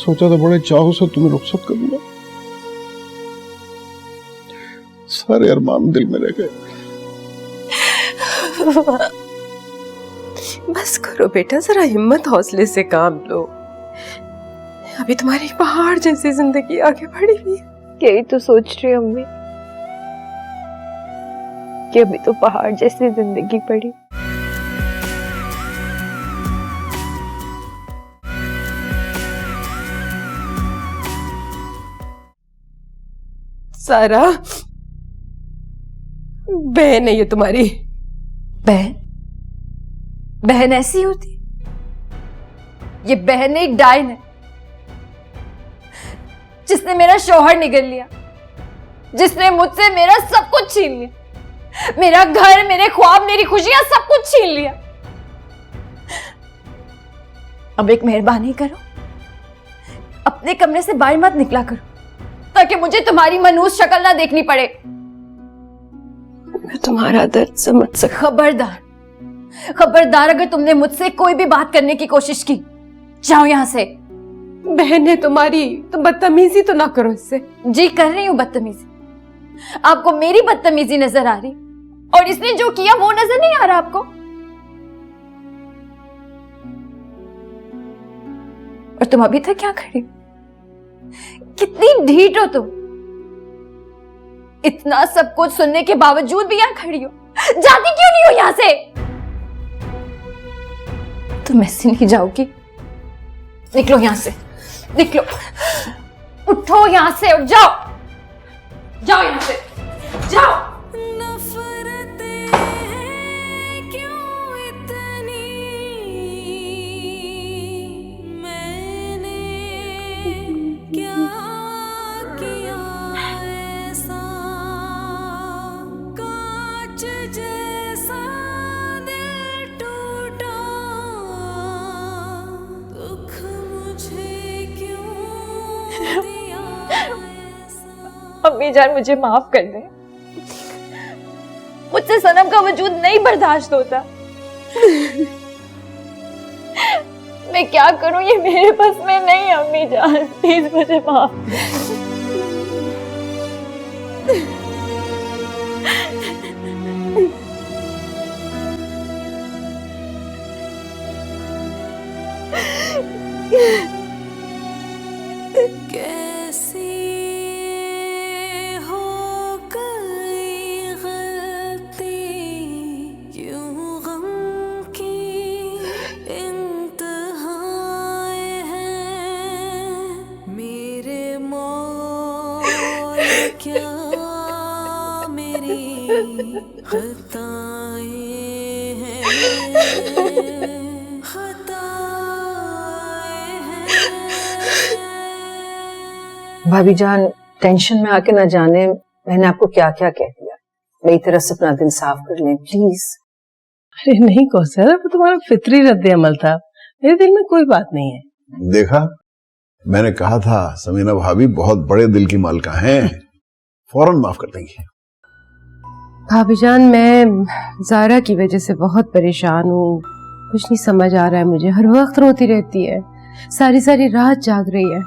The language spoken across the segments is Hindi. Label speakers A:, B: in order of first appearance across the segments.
A: सोचा था बड़े चाव से तुम्हें रुखसत करूंगा, सारे अरमान दिल में रह गए।
B: बस करो बेटा, जरा हिम्मत हौसले से काम लो। अभी तुम्हारी पहाड़ जैसी जिंदगी आगे बढ़ी हुई है।
C: यही तो सोच रही हूँ अम्मी कि अभी तो पहाड़ जैसी जिंदगी पड़ी।
B: सारा, बहन है ये तुम्हारी।
C: बहन? बहन ऐसी होती? ये बहन नहीं, डायन है, जिसने मेरा शौहर निगल लिया, जिसने मुझसे मेरा सब कुछ छीन लिया, मेरा घर, मेरे ख्वाब, मेरी खुशियां, सब कुछ छीन लिया। अब एक मेहरबानी करो, अपने कमरे से बाहर मत निकला करो, ताकि मुझे तुम्हारी मनहूस शक्ल ना देखनी पड़े।
B: मैं तुम्हारा दर्द समझ सकती।
C: खबरदार, खबरदार, अगर तुमने मुझसे कोई भी बात करने की कोशिश की, जाओ यहां से।
B: बहन है तुम्हारी, तो बदतमीजी तो ना करो इससे।
C: जी कर रही हूं बदतमीजी। आपको मेरी बदतमीजी नजर आ रही, और इसने जो किया वो नजर नहीं आ रहा आपको? और तुम अभी तक क्या खड़ी हो? कितनी ढीठ हो तुम, इतना सब कुछ सुनने के बावजूद भी यहां खड़ी हो। जाती क्यों नहीं हो यहां से? तुम ऐसे नहीं जाओगी। निकलो यहां से, निकलो, उठो यहां से और जाओ, जाओ यहां से, जाओ। अम्मी जान, मुझे माफ कर दे, मुझसे सनम का वजूद नहीं बर्दाश्त होता। मैं क्या करूं, ये मेरे बस में नहीं। अम्मी जान प्लीज मुझे माफ
D: कैसी हो गई गलती, यूं गम की इंतहाएं हैं मेरे मौल, क्या मेरी खताएं हैं,
E: भाभी जान, टेंशन में आके ना जाने मैंने आपको क्या क्या कह दिया। मेरी तरफ से अपना दिल साफ कर लें प्लीज।
F: अरे नहीं कौसर, वो तुम्हारा फितरी रद्द अमल था, मेरे दिल में कोई बात नहीं है।
A: देखा, मैंने कहा था समीना भाभी बहुत बड़े दिल की मालिका हैं, फौरन माफ कर देंगी।
B: भाभी जान, मैं जारा की वजह से बहुत परेशान हूँ, कुछ नहीं समझ आ रहा है मुझे। हर वक्त रोती रहती है, सारी सारी रात जाग रही है।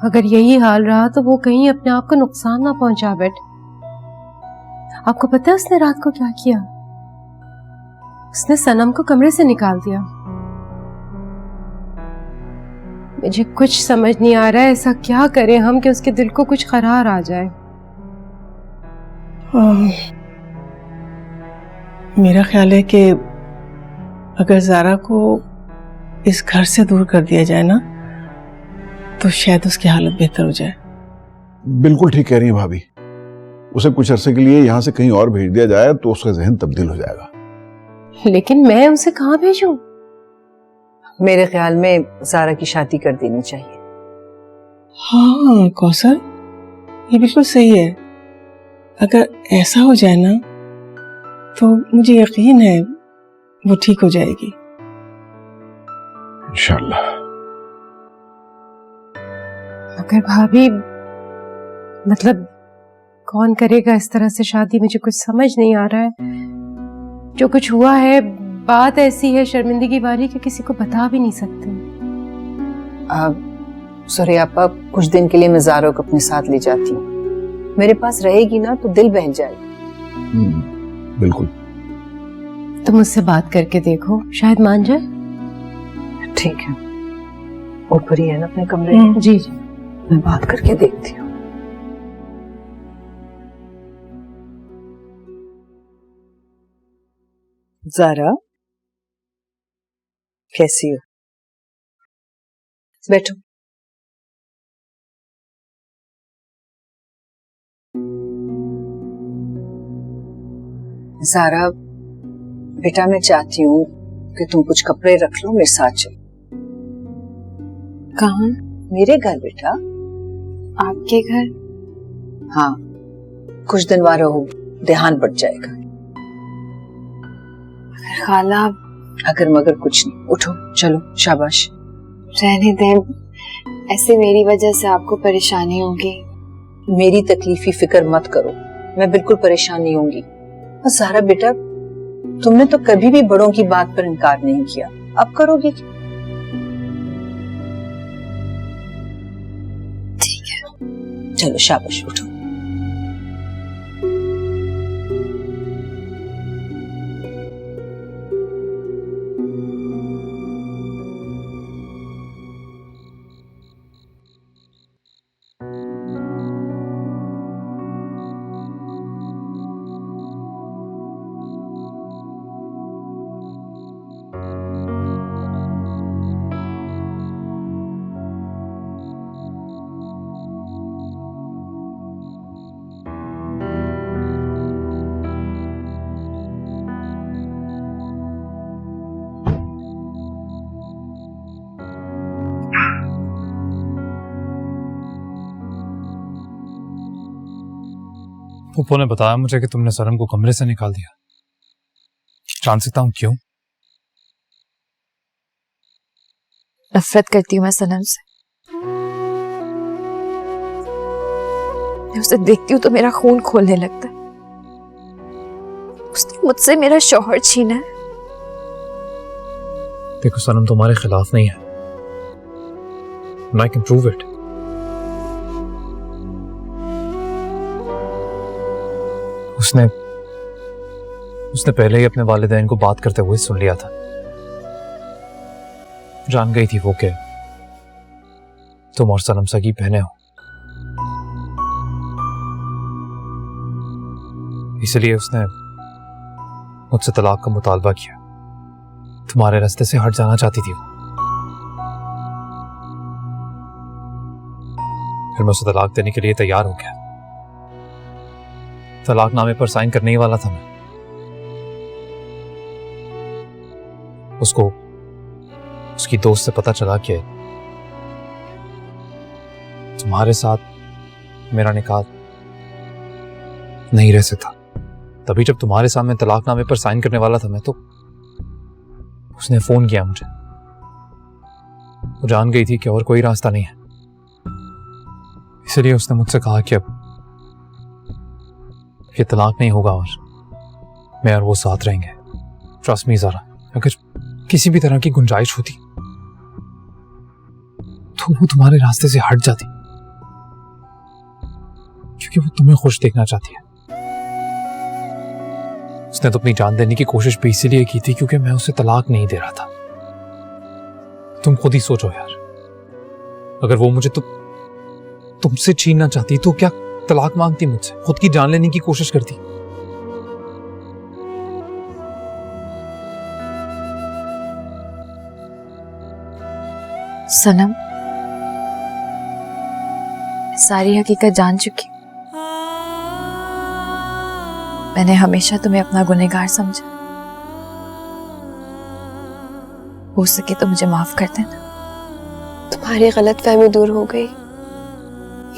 B: अगर यही हाल रहा तो वो कहीं अपने आप को नुकसान ना पहुंचा बैठे। आपको पता है उसने रात को क्या किया? उसने सनम को कमरे से निकाल दिया। मुझे कुछ समझ नहीं आ रहा है, ऐसा क्या करें हम कि उसके दिल को कुछ करार आ जाए।
F: मेरा ख्याल है कि अगर जारा को इस घर से दूर कर दिया जाए ना, तो शायद उसकी हालत बेहतर हो जाए।
A: बिल्कुल ठीक कह रही हैं भाभी, उसे कुछ अरसे के लिए यहाँ से कहीं और भेज दिया जाए तो उसका जहन तब्दील हो जाएगा।
B: लेकिन मैं उसे कहाँ भेजूं?
E: मेरे ख्याल में जारा की शादी कर देनी चाहिए।
F: हाँ कौसर, ये बिल्कुल सही है। अगर ऐसा हो जाए ना तो मुझे यकीन है वो ठीक हो जाएगी
A: इंशाल्लाह।
B: मगर भाभी, मतलब कौन करेगा इस तरह से शादी? मुझे कुछ समझ नहीं आ रहा है। जो कुछ हुआ है, बात ऐसी है शर्मिंदगी वाली कि किसी को बता भी नहीं सकते।
E: सॉरी आपा, कुछ दिन के लिए मैं ज़ारा को अपने साथ ले जाती हूँ। मेरे पास रहेगी ना तो दिल बहल जाएगी।
A: बिल्कुल।
B: तुम उससे बात करके देखो, शायद मान जाए।
E: ठीक है, ऊपर ही है ना अपने कमरे में?
B: जी जी।
E: मैं बात करके देखती हूँ। ज़ारा, कैसी हो? बैठो। ज़ारा बेटा, मैं चाहती हूँ कि तुम कुछ कपड़े रख लो, मेरे साथ चलो।
C: कहाँ?
E: मेरे घर बेटा।
C: आपके घर?
E: हाँ, कुछ दिन वहां रहो, ध्यान बढ़ जाएगा।
C: खाला
E: अगर मगर कुछ नहीं, उठो चलो, शाबाश।
C: रहने दें, ऐसे मेरी वजह से आपको परेशानी होगी।
E: मेरी तकलीफी फिक्र मत करो, मैं बिल्कुल परेशान नहीं होंगी। और सारा बेटा, तुमने तो कभी भी बड़ों की बात पर इनकार नहीं किया, अब करोगी क्या?
C: ठीक है,
E: चलो शाबाश, उठो।
G: पुप्पो ने बताया मुझे कि तुमने सनम को कमरे से निकाल दिया। जान सकता हूँ क्यों?
C: नफरत करती हूँ मैं सनम से। मैं उसे देखती हूँ तो मेरा खून खोलने लगता है। उसने मुझसे मेरा शौहर छीना है।
G: देखो सनम तुम्हारे खिलाफ नहीं है, I can prove it। उसने पहले ही अपने वालिदैन को बात करते हुए सुन लिया था। जान गई थी वो कि तुम और सनम सगी बहनें हो, इसलिए उसने मुझसे तलाक का मुतालबा किया। तुम्हारे रास्ते से हट जाना चाहती थी वो। फिर मैं उसे तलाक देने के लिए तैयार हो गया। तलाकनामे पर साइन करने ही वाला था मैं। उसको उसकी दोस्त से पता चला कि तुम्हारे साथ मेरा निकाह नहीं रह सकता। तभी जब तुम्हारे सामने तलाकनामे पर साइन करने वाला था मैं, तो उसने फोन किया मुझे। वो जान गई थी कि और कोई रास्ता नहीं है, इसलिए उसने मुझसे कहा कि अब ये तलाक नहीं होगा और मैं और वो साथ रहेंगे। ट्रस्ट मी ज़ारा, अगर किसी भी तरह की गुंजाइश होती तो वो तुम्हारे रास्ते से हट जाती, क्योंकि वो तुम्हें खुश देखना चाहती है। उसने तो अपनी जान देने की कोशिश भी इसीलिए की थी क्योंकि मैं उसे तलाक नहीं दे रहा था। तुम खुद ही सोचो यार, अगर वो मुझे तुमसे छीनना चाहती तो क्या तलाक मांगती मुझसे, खुद की जान लेने की कोशिश करती।
C: सनम, सारी हकीकत जान चुकी। मैंने हमेशा तुम्हें अपना गुनहगार समझा। हो सके तो मुझे माफ कर देना।
H: तुम्हारी गलतफहमी दूर हो गई,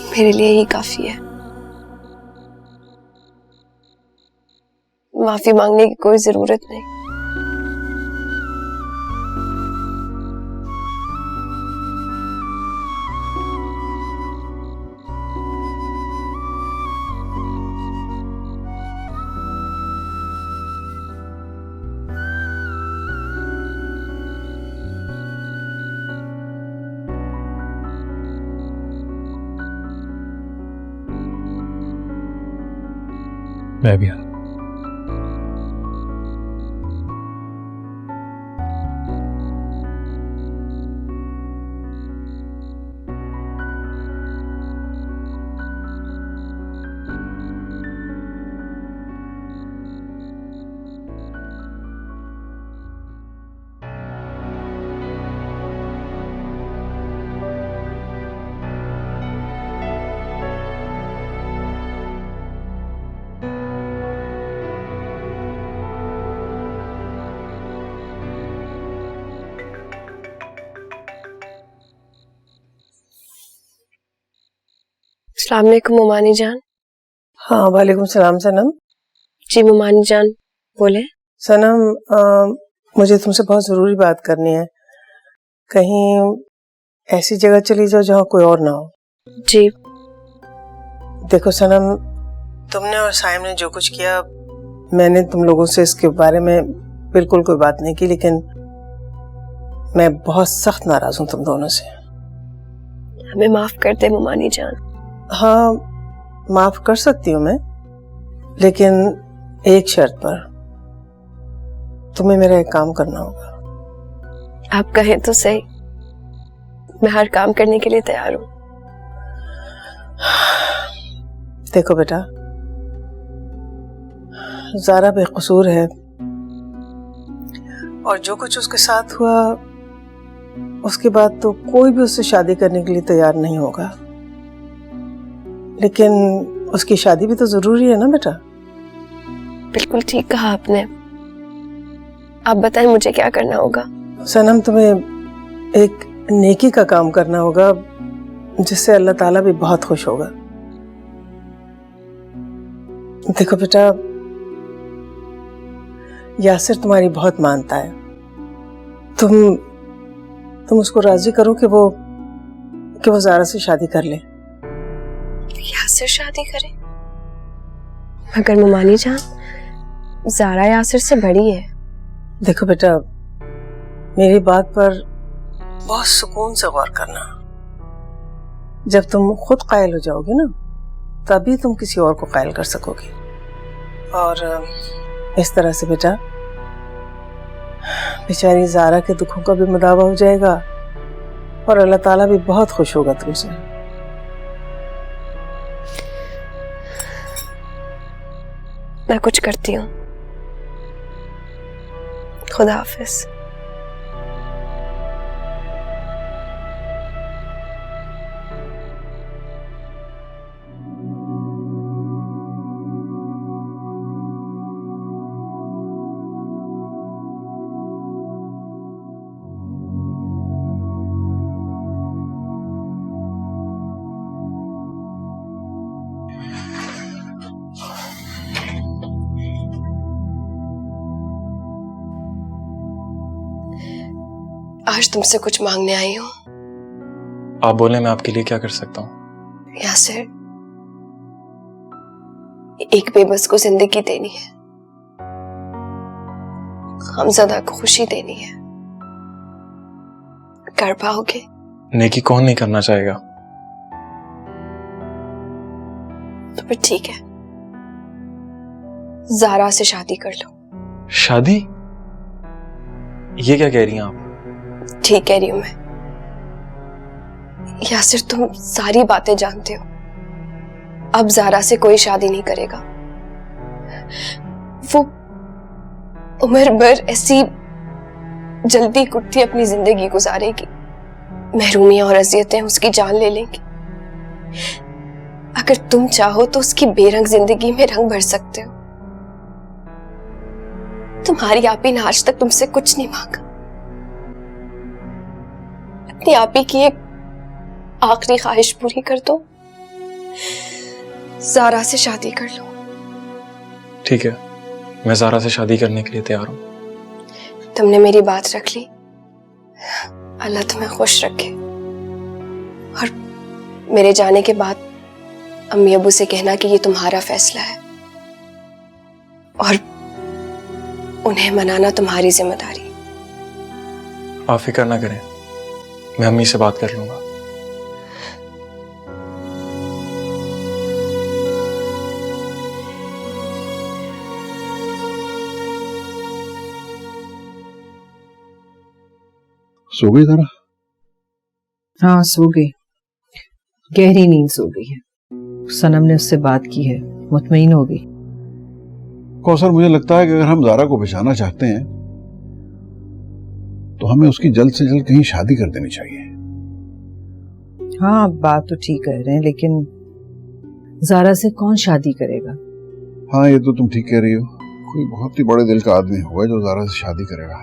H: मेरे लिए ही काफी है। माफी मांगने की कोई जरूरत नहीं।
G: मैं भी यार।
H: अस्सलाम वालेकुम मुमानी जान।
F: हाँ वालेकुम सलाम सनम।
H: जी मुमानी जान बोले।
F: सनम मुझे तुमसे बहुत जरूरी बात करनी है। कहीं ऐसी जगह चली जाओ जहाँ कोई और ना हो।
H: जी
F: देखो सनम, तुमने और साइम ने जो कुछ किया, मैंने तुम लोगों से इसके बारे में बिल्कुल कोई बात नहीं की, लेकिन मैं बहुत सख्त नाराज हूँ तुम दोनों से।
H: हमें माफ कर दे मुमानी जान।
F: हाँ माफ कर सकती हूँ मैं, लेकिन एक शर्त पर। तुम्हें मेरा एक काम करना होगा।
H: आप कहें तो सही, मैं हर काम करने के लिए तैयार हूँ।
F: देखो बेटा, ज़ारा बेकसूर है और जो कुछ उसके साथ हुआ उसके बाद तो कोई भी उससे शादी करने के लिए तैयार नहीं होगा, लेकिन उसकी शादी भी तो जरूरी है ना बेटा।
H: बिल्कुल ठीक कहा आपने। आप बताएं मुझे क्या करना होगा।
F: सनम, तुम्हें एक नेकी का काम करना होगा जिससे अल्लाह ताला भी बहुत खुश होगा। देखो बेटा, यासिर तुम्हारी बहुत मानता है। तुम उसको राजी करो कि वो ज़ारा से शादी कर ले।
H: यासिर शादी करे? मगर मुमानी जान, ज़ारा यासिर से बड़ी है।
F: देखो बेटा, मेरी बात पर बहुत सुकून से गौर करना। जब तुम खुद कायल हो जाओगे ना, तभी तुम किसी और को कायल कर सकोगे। और इस तरह से बेटा बेचारी ज़ारा के दुखों का भी मुदावा हो जाएगा और अल्लाह ताला भी बहुत खुश होगा तुमसे।
H: मैं कुछ करती हूँ। खुदा हाफिज। आज तुमसे कुछ मांगने आई हूँ।
I: आप बोले, मैं आपके लिए क्या कर सकता हूँ?
H: यासिर, एक बेबस को जिंदगी देनी है, हमज़दा को खुशी देनी है। कर पाओगे?
I: नेकी कौन नहीं करना चाहेगा।
H: तो फिर ठीक है, ज़ारा से शादी कर लो।
I: शादी? ये क्या कह रही हैं आप?
H: ठीक कह रही हूं मैं। यासिर, तुम सारी बातें जानते हो। अब ज़ारा से कोई शादी नहीं करेगा। वो उम्र भर ऐसी जल्दी कुटती अपनी जिंदगी गुजारेगी, महरूमियां और अजियतें उसकी जान ले लेंगी। अगर तुम चाहो तो उसकी बेरंग जिंदगी में रंग भर सकते हो। तुम्हारी आपी ने आज तक तुमसे कुछ नहीं मांगा। अपनी आपी की एक आखिरी ख्वाहिश पूरी कर दो, ज़ारा से शादी कर लो।
I: ठीक है, मैं ज़ारा से शादी करने के लिए तैयार हूँ।
H: तुमने मेरी बात रख ली। अल्लाह तुम्हें खुश रखे। और मेरे जाने के बाद अम्मी अबू से कहना कि ये तुम्हारा फैसला है और उन्हें मनाना तुम्हारी जिम्मेदारी।
I: आप फिक्र ना करें, मैं अम्मी से बात कर लूंगा।
A: सो गई जरा?
E: हाँ सो गई, गहरी नींद सो गई है। सनम ने उससे बात की है, मुतमईन हो गई।
A: कौसर, मुझे लगता है कि अगर हम ज़ारा को बचाना चाहते हैं तो हमें उसकी जल्द से जल्द कहीं शादी कर देनी चाहिए।
E: हाँ आप बात तो ठीक कह रहे हैं, लेकिन ज़ारा से कौन शादी करेगा?
A: हाँ ये तो तुम ठीक कह रही हो, कोई बहुत ही बड़े दिल का आदमी होगा जो ज़ारा से शादी करेगा।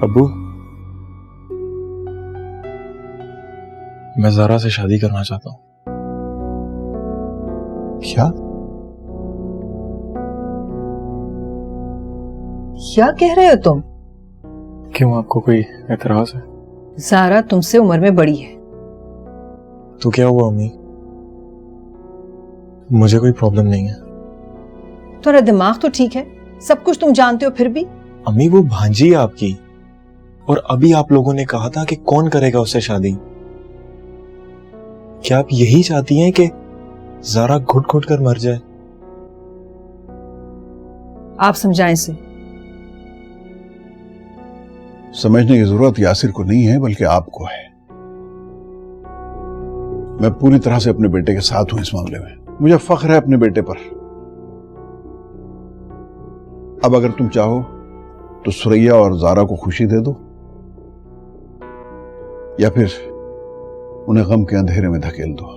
I: अब्बू, मैं ज़ारा से शादी करना चाहता हूँ।
E: क्या कह रहे हो तुम?
I: क्यों, आपको कोई एतराज है?
E: ज़ारा तुमसे उम्र में बड़ी है।
I: तो क्या हुआ अम्मी, मुझे कोई प्रॉब्लम नहीं है।
E: तुम्हारा दिमाग तो ठीक है, सब कुछ तुम जानते हो फिर भी।
I: अम्मी वो भांजी है आपकी, और अभी आप लोगों ने कहा था कि कौन करेगा उससे शादी। क्या आप यही चाहती हैं कि ज़ारा घुट घुट कर मर जाए?
E: आप समझाएं इसे।
A: समझने की जरूरत यासिर को नहीं है बल्कि आपको है। मैं पूरी तरह से अपने बेटे के साथ हूं इस मामले में, मुझे फख्र है अपने बेटे पर। अब अगर तुम चाहो तो सुरैया और ज़ारा को खुशी दे दो, या फिर उन्हें गम के अंधेरे में धकेल दो।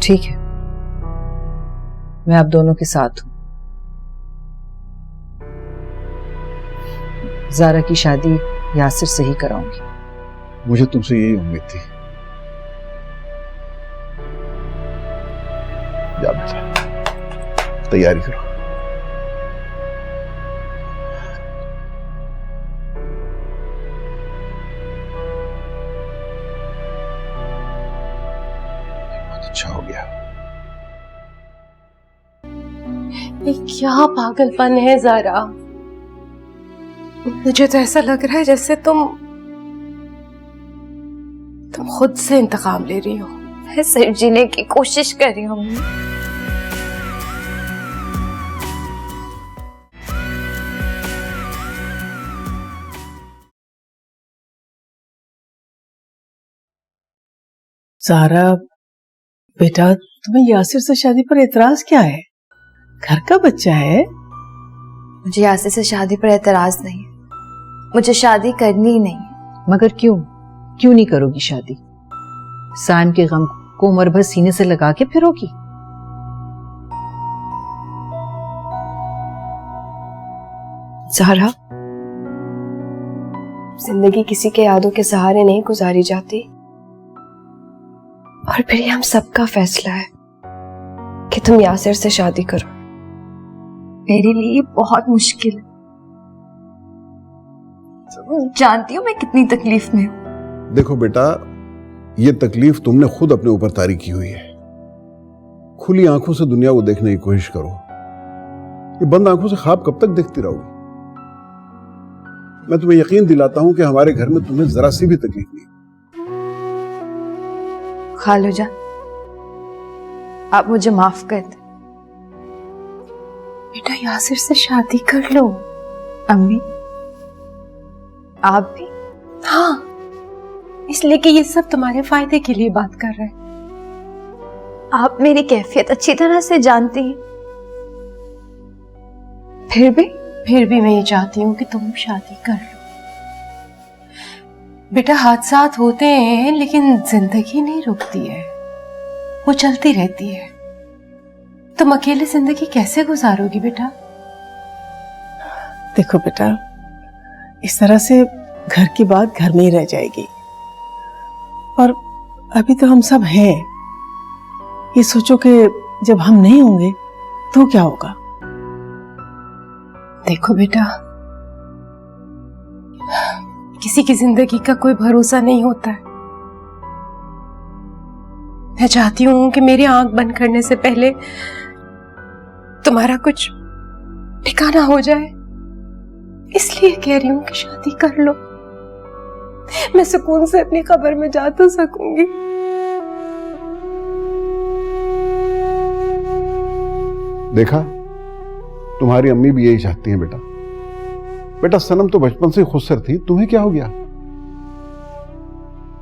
E: ठीक है, मैं आप दोनों के साथ हूं। ज़ारा की शादी यासिर से ही कराऊंगी।
A: मुझे तुमसे यही उम्मीद थी। जा बेटा, तैयारी करो। बहुत अच्छा हो गया।
B: ये क्या पागलपन है ज़ारा? मुझे तो ऐसा लग रहा है जैसे तुम खुद से इंतकाम ले रही हो।
C: मैं सिर जीने की कोशिश कर रही हूँ अम्मी।
F: ज़ारा बेटा, तुम्हें यासिर से शादी पर एतराज क्या है? घर का बच्चा है।
C: मुझे यासिर से शादी पर एतराज नहीं है, मुझे शादी करनी ही नहीं है।
E: मगर क्यों नहीं करोगी शादी? साइम के गम को उम्र भर सीने से लगा के फिरोगी?
H: ज़ारा, जिंदगी किसी के यादों के सहारे नहीं गुजारी जाती, और फिर ये हम सबका फैसला है कि तुम यासिर से शादी करो।
C: मेरे लिए बहुत मुश्किल है, जानती हूँ मैं कितनी तकलीफ में हूँ।
A: देखो बेटा, ये तकलीफ तुमने खुद अपने ऊपर तारी की हुई है। खुली आंखों से दुनिया को देखने की कोशिश करो। ये बंद आंखों से ख्वाब कब तक देखती रहोगी? मैं तुम्हें यकीन दिलाता हूं कि हमारे घर में तुम्हें जरा सी भी तकलीफ नहीं।
C: खालू जान, आप मुझे माफ कर दें।
B: बेटा यासिर से शादी कर लो।
C: अम्मी, आप भी?
B: हाँ, इसलिए कि ये सब तुम्हारे फायदे के लिए बात कर रहे हैं।
C: आप मेरी कैफियत अच्छी तरह से जानती हैं, फिर भी
B: मैं ये चाहती हूँ कि तुम शादी कर लो। बेटा हादसात होते हैं लेकिन जिंदगी नहीं रुकती है, वो चलती रहती है। तुम अकेले जिंदगी कैसे गुजारोगी बेटा?
F: देखो बेटा, इस तरह से घर की बात घर में ही रह जाएगी, और अभी तो हम सब हैं। ये सोचो कि जब हम नहीं होंगे तो क्या होगा।
B: देखो बेटा, किसी की जिंदगी का कोई भरोसा नहीं होता है। मैं चाहती हूं कि मेरी आंख बंद करने से पहले तुम्हारा कुछ ठिकाना हो जाए, इसलिए कह रही हूँ कि शादी कर लो, मैं सुकून से अपनी कब्र में जा तो सकूंगी।
A: देखा, तुम्हारी अम्मी भी यही चाहती हैं बेटा। बेटा सनम तो बचपन से खुदसर थी, तुम्हें क्या हो गया?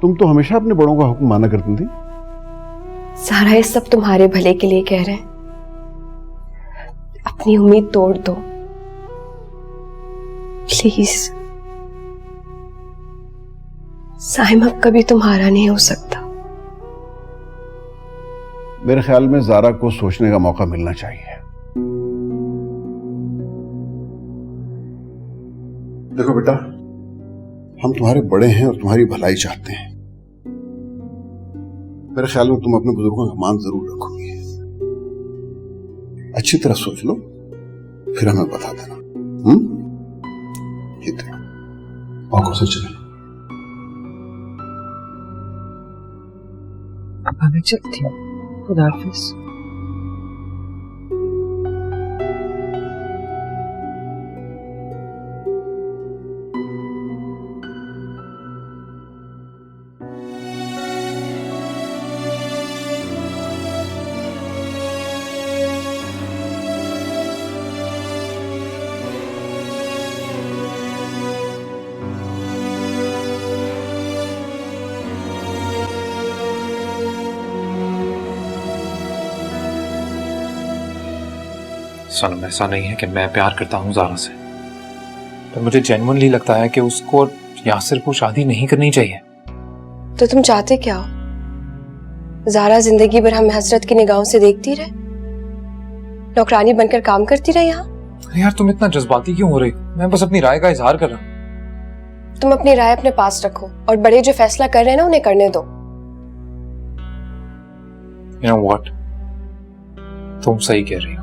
A: तुम तो हमेशा अपने बड़ों का हुक्म माना करती थी।
H: सारा ये सब तुम्हारे भले के लिए कह रहे हैं। अपनी उम्मीद तोड़ दो प्लीज। साइम अब कभी तुम्हारा नहीं हो सकता।
A: मेरे ख्याल में ज़ारा को सोचने का मौका मिलना चाहिए। देखो बेटा, हम तुम्हारे बड़े हैं और तुम्हारी भलाई चाहते हैं। मेरे ख्याल में तुम अपने बुजुर्गों का मान जरूर रखोगे। अच्छी तरह सोच लो, फिर हमें बता देना। ये देखो, आंखों से चले।
F: अब मैं चलती हूँ। खुदा हाफिज।
G: सनम, ऐसा नहीं है कि मैं प्यार करता हूँ ज़ारा से, पर मुझे जेन्युइनली लगता है कि उसको और यासिर को शादी नहीं करनी चाहिए।
H: तो तुम चाहते क्या हो? ज़ारा जिंदगी भर हमें हसरत की निगाहों से देखती रहे, नौकरानी बनकर काम करती रहे यहाँ?
G: अरे यार, तुम इतना जज्बाती क्यों हो रही? मैं बस अपनी राय का इजहार कर रहा हूँ।
H: तुम अपनी राय अपने पास रखो और बड़े जो फैसला कर रहे हैं ना उन्हें करने दो।
G: You know what? तुम सही कह रही हो।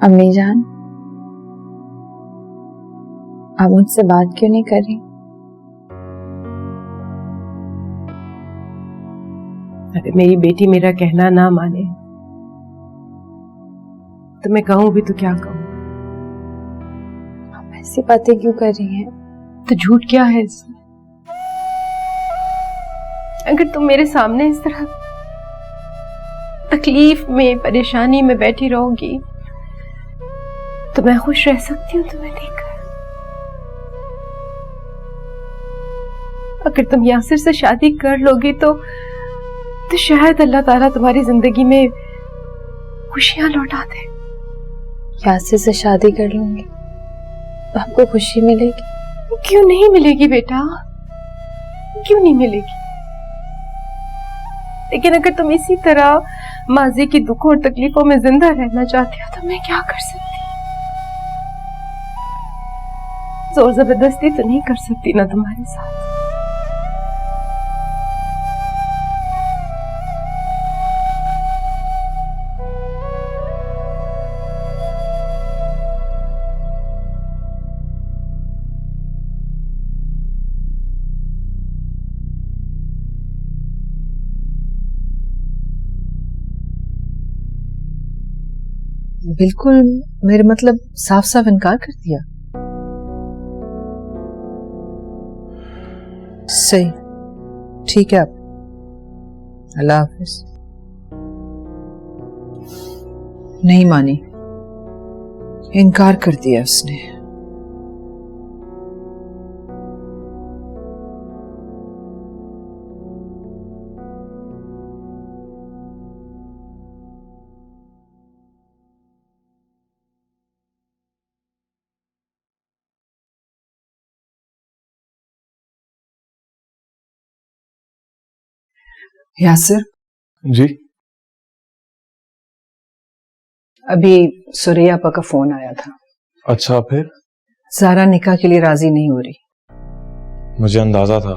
C: अम्मी जान, आप मुझसे बात क्यों नहीं कर रही?
B: अरे मेरी बेटी मेरा कहना ना माने तो मैं कहूं भी तो क्या कहूं?
C: आप ऐसी बातें क्यों कर रही हैं?
B: तो झूठ क्या है इसमें? अगर तुम मेरे सामने इस तरह तकलीफ में, परेशानी में बैठी रहोगी तो मैं खुश रह सकती हूँ तुम्हें देखकर। अगर तुम यासिर से शादी कर लोगी तो शायद अल्लाह ताला तुम्हारी जिंदगी में खुशियां लौटा दे।
C: यासिर से शादी कर लूंगी तो आपको खुशी मिलेगी?
B: क्यों नहीं मिलेगी बेटा, क्यों नहीं मिलेगी? लेकिन अगर तुम इसी तरह माजी की दुखों और तकलीफों में जिंदा रहना चाहती हो तो मैं क्या कर सकती? जोर जबरदस्ती तो नहीं कर सकती ना तुम्हारे साथ।
E: बिल्कुल, मेरे मतलब साफ साफ इनकार कर दिया। सही, ठीक है। आप अल्लाह हाफिज। नहीं मानी, इनकार कर दिया उसने। यासिर
I: जी,
E: अभी सुरैया आपा का फोन आया था।
I: अच्छा, फिर?
E: ज़ारा निकाह के लिए राजी नहीं हो रही।
I: मुझे अंदाजा था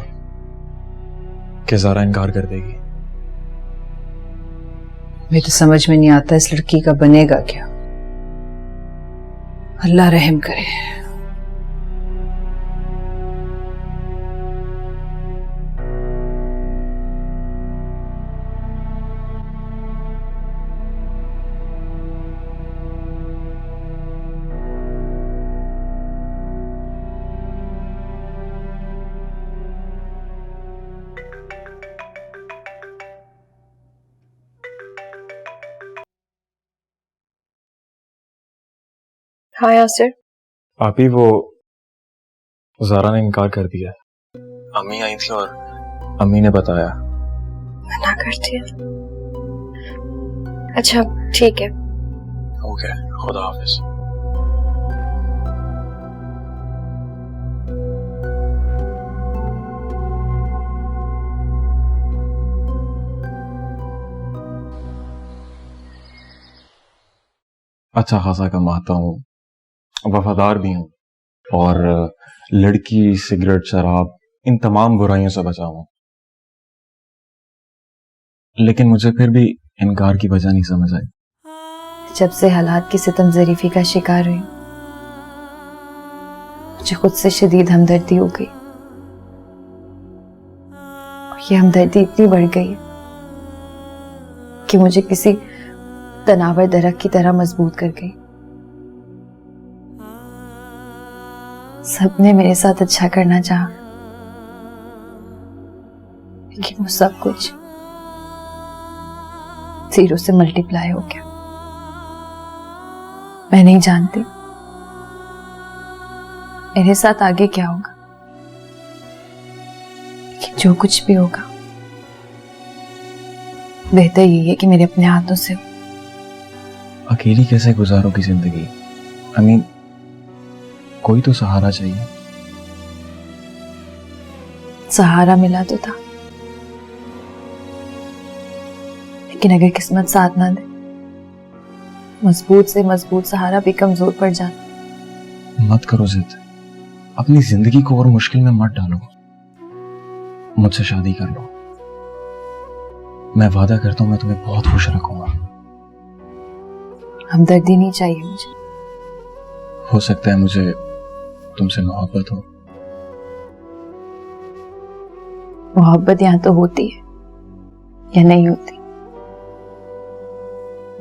I: कि ज़ारा इनकार कर देगी।
E: मुझे तो समझ में नहीं आता इस लड़की का बनेगा क्या। अल्लाह रहम करे।
H: हाँ यासिर।
I: आप ही वो जारा ने इनकार कर दिया। अम्मी आई थी और अम्मी ने बताया।
H: मना कर दिया? अच्छा ठीक है।
I: ओके, खुदा हाफिज। अच्छा खासा कमाता हूँ, वफादार भी हूँ और लड़की, सिगरेट, शराब, इन तमाम बुराइयों से बचा हूँ। लेकिन मुझे फिर भी इनकार की वजह नहीं समझ आई।
C: जब से हालात की सितम ज़रीफी का शिकार हुई, मुझे खुद से शदीद हमदर्दी हो गई। और ये हमदर्दी इतनी बढ़ गई है कि मुझे किसी तनावर दरख्त की तरह मजबूत कर गई। सबने मेरे साथ अच्छा करना चाहा, लेकिन वो सब कुछ जीरो से मल्टीप्लाई हो गया। मैं नहीं जानती मेरे साथ आगे क्या होगा, लेकिन जो कुछ भी होगा बेहतर यही है कि मेरे अपने हाथों से हो।
I: अकेली कैसे गुजारोगी जिंदगी? आई मीन, कोई तो सहारा चाहिए।
C: सहारा मिला तो था, लेकिन अगर किस्मत साथ ना दे, मजबूत से मजबूत सहारा भी कमजोर पड़ जाता।
I: मत करो जिद, अपनी जिंदगी को और मुश्किल में मत डालो। मुझसे शादी कर लो, मैं वादा करता हूं मैं तुम्हें बहुत खुश रखूंगा।
C: हमदर्दी नहीं चाहिए मुझे।
I: हो सकता है मुझे तुमसे मोहब्बत हो।
C: मोहब्बत यहाँ तो होती है या नहीं होती।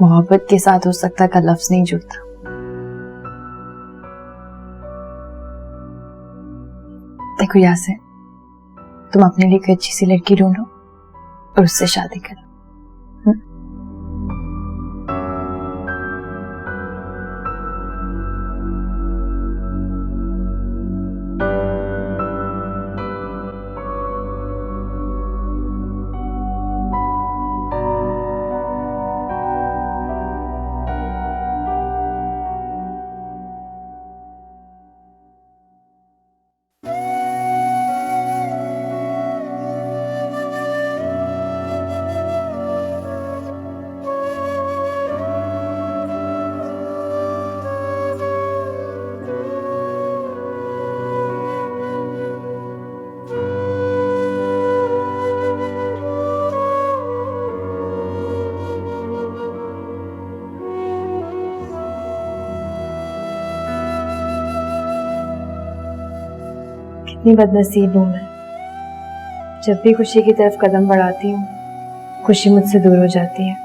C: मोहब्बत के साथ हो सकता का लफ्ज नहीं जुड़ता। देखो यासिर, तुम अपने लिए कोई अच्छी सी लड़की ढूंढो और उससे शादी करो। कितनी बदनसीब हूं मैं। जब भी खुशी की तरफ कदम बढ़ाती हूँ, खुशी मुझसे दूर हो जाती है।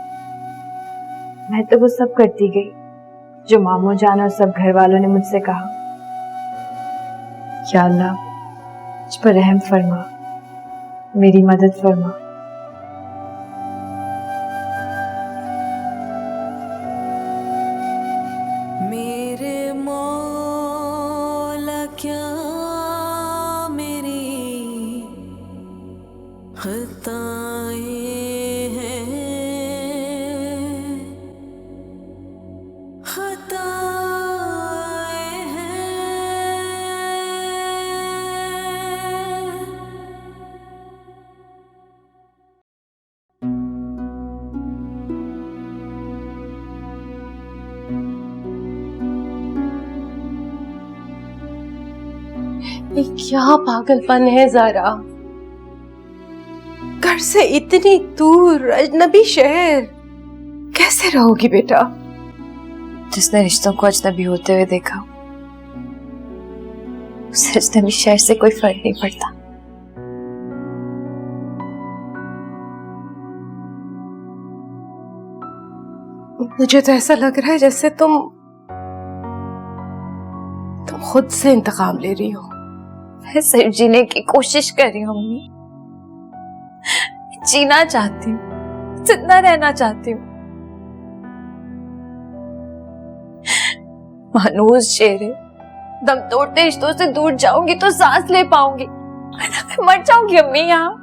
C: मैं तो वो सब करती गई जो मामू जान और सब घर वालों ने मुझसे कहा। या अल्लाह, मुझ पर रहम फरमा, मेरी मदद फरमा।
D: मेरे मौला क्या मेरी खताएं हैं, खताएं हैं।
B: ये क्या पागलपन है ज़ारा? घर से इतनी दूर, अजनबी शहर, कैसे रहोगी बेटा?
C: जिसने रिश्तों को अजनबी होते हुए देखा, उसे अजनबी शहर से कोई फर्क नहीं पड़ता।
B: मुझे तो ऐसा लग रहा है जैसे तुम खुद से इंतकाम ले रही हो।
C: मैं सिर्फ जीने की कोशिश कर रही हूँ अम्मी। जीना चाहती हूँ, जिंदा रहना चाहती हूँ।
H: मानूस शेर है, दम तोड़ते रिश्तों से दूर जाऊंगी तो सांस ले पाऊंगी, वरना मैं मर जाऊंगी अम्मी यहाँ।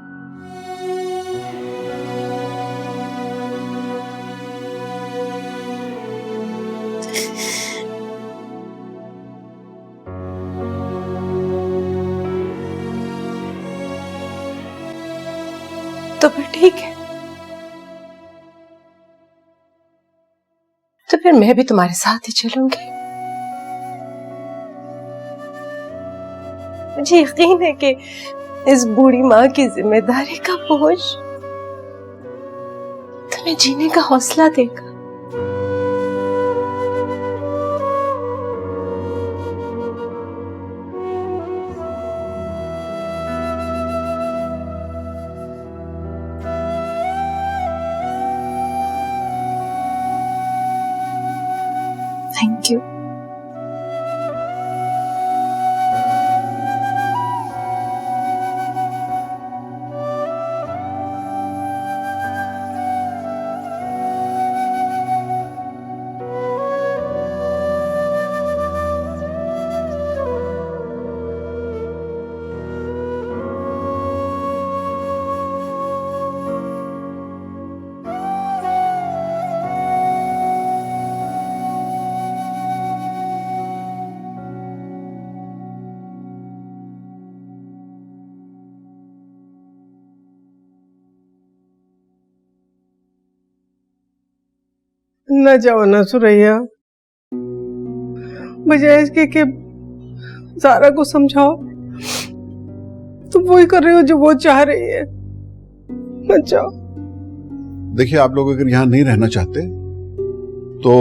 B: तो फिर ठीक है, तो फिर मैं भी तुम्हारे साथ ही चलूंगी। मुझे यकीन है कि इस बूढ़ी माँ की जिम्मेदारी का बोझ तुम्हें जीने का हौसला देगा।
H: Thank you.
F: न जाओ ना सुरैया, बजाय इसके कि ज़ारा को समझाओ, तुम वही कर रही हो जो वो चाह रही है। मत जाओ।
A: देखिए, आप लोग अगर यहां नहीं रहना चाहते तो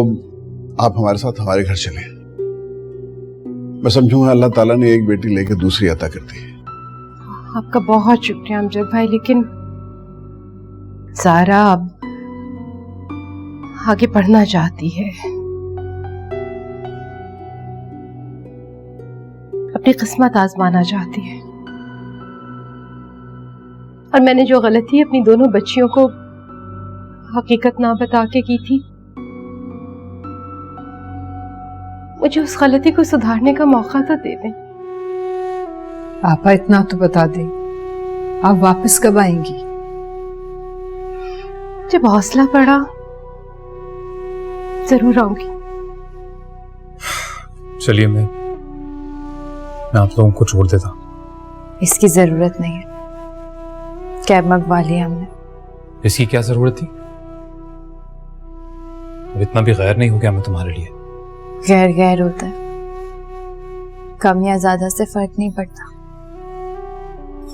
A: आप हमारे साथ हमारे घर चलें। मैं समझूंगा अल्लाह ताला ने एक बेटी लेके दूसरी अता कर दी है।
B: आपका बहुत शुक्रिया अमजद भाई, लेकिन ज़ारा अब आगे पढ़ना चाहती है, अपनी किस्मत आजमाना चाहती है, और मैंने जो गलती अपनी दोनों बच्चियों को हकीकत ना बता के की थी, मुझे उस गलती को सुधारने का मौका तो दे दें।
J: पापा इतना तो बता दें, आप वापस कब आएंगी?
B: जब हौसला पड़ा जरूर आऊंगी।
G: चलिए, मैं आप लोगों को छोड़ देता।
C: इसकी जरूरत नहीं है, कैब मंगवा लिया हमने।
G: इसकी क्या जरूरत थी? अब इतना भी गैर नहीं हो गया मैं तुम्हारे लिए।
C: गैर गैर होता है, कम या ज्यादा से फर्क नहीं पड़ता।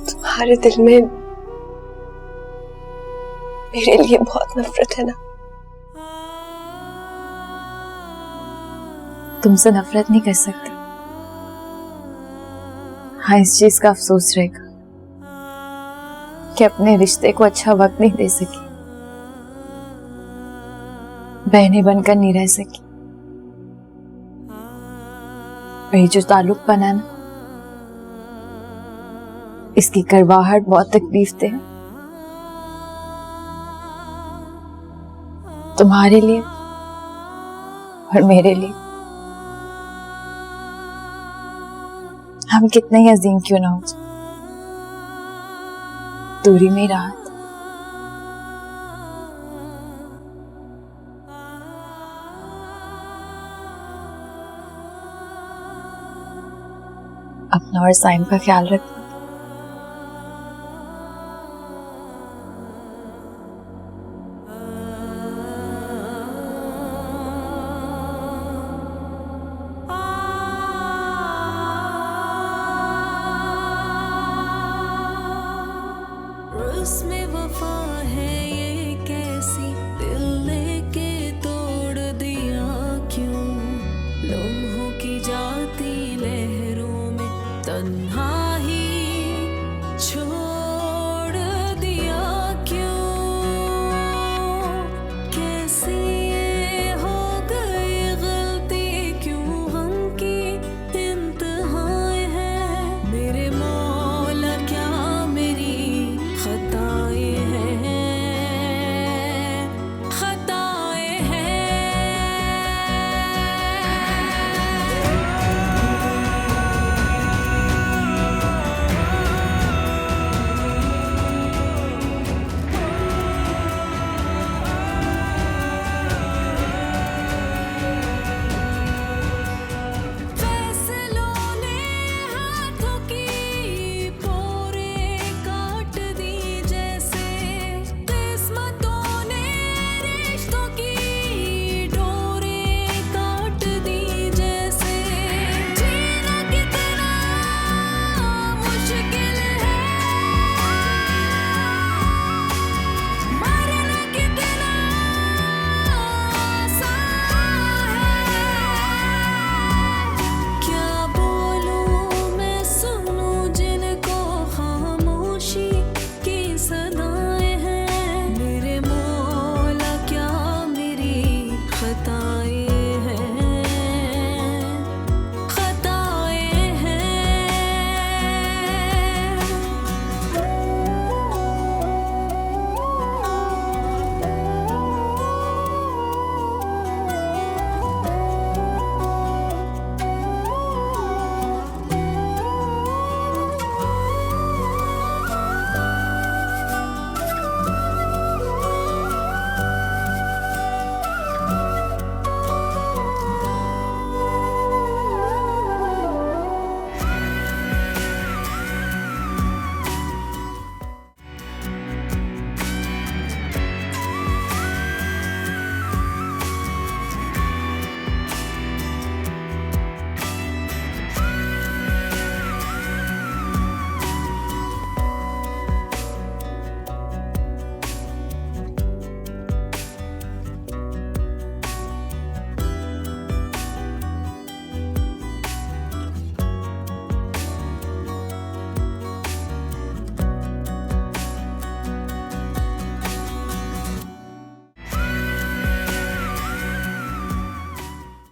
H: तुम्हारे दिल में मेरे लिए बहुत नफरत है ना?
C: तुमसे नफरत नहीं कर सकती। हाँ, इस चीज का अफसोस रहेगा कि अपने रिश्ते को अच्छा वक्त नहीं दे सकी, बहनें बनकर नहीं रह सकी। वही जो ताल्लुक बना ना, इसकी करवाहट बहुत तकलीफ दे, तुम्हारे लिए और मेरे लिए। हम कितने ही अजीम क्यों ना हो जाए, दूरी में राहत। अपना और साइम का ख्याल रख।